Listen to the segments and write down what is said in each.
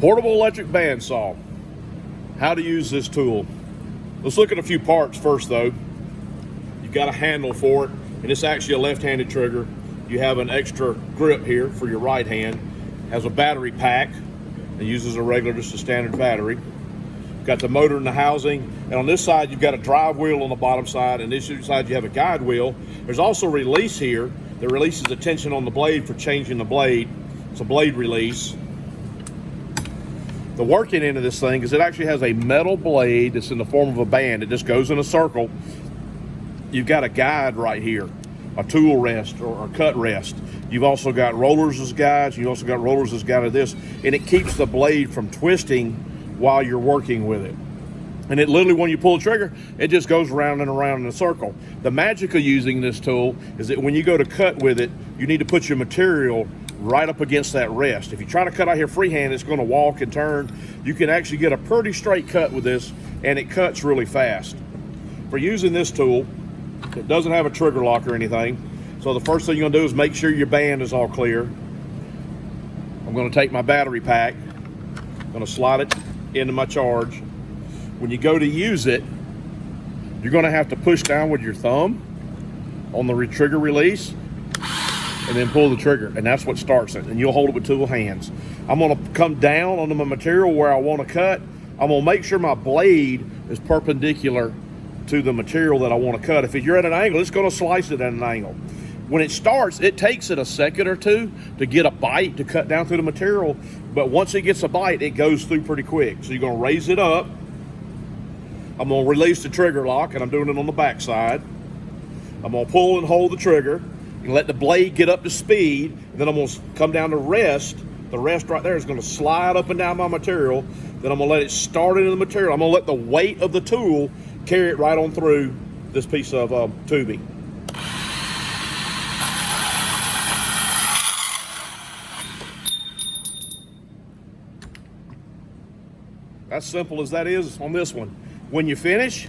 Portable electric bandsaw. How to use this tool. Let's look at a few parts first though. You've got a handle for it, and it's actually a left-handed trigger. You have an extra grip here for your right hand. Has a battery pack. It uses a regular, just a standard battery. Got the motor in the housing, and on this side you've got a drive wheel on the bottom side, and this side you have a guide wheel. There's also a release here that releases the tension on the blade for changing the blade. It's a blade release. The working end of this thing is it actually has a metal blade that's in the form of a band. It just goes in a circle. You've got a guide right here, a tool rest or a cut rest. You've also got rollers as guides. You've also got rollers as guide of this, and it keeps the blade from twisting while you're working with it. And it literally, when you pull the trigger, it just goes around and around in a circle. The magic of using this tool is that when you go to cut with it, you need to put your material right up against that rest. If you try to cut out here freehand, it's going to walk and turn. You can actually get a pretty straight cut with this, and it cuts really fast. For using this tool, it doesn't have a trigger lock or anything. So the first thing you're going to do is make sure your band is all clear. I'm going to take my battery pack. I'm going to slide it into my charge. When you go to use it, you're going to have to push down with your thumb on the trigger release and then pull the trigger, and that's what starts it, and you'll hold it with two hands. I'm going to come down onto my material where I want to cut. I'm going to make sure my blade is perpendicular to the material that I want to cut. If you're at an angle, it's going to slice it at an angle. When it starts, it takes it a second or two to get a bite to cut down through the material, but once it gets a bite, it goes through pretty quick. So you're going to raise it up. I'm going to release the trigger lock, and I'm doing it on the back side. I'm going to pull and hold the trigger and let the blade get up to speed, and then I'm going to come down to rest. The rest right there is going to slide up and down my material. Then I'm going to let it start into the material. I'm going to let the weight of the tool carry it right on through this piece of tubing. As simple as that is on this one. When you finish,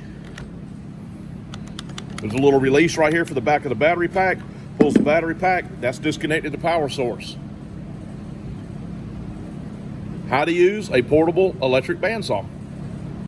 there's a little release right here for the back of the battery pack. Pulls the battery pack, that's disconnected the power source. How to use a portable electric bandsaw.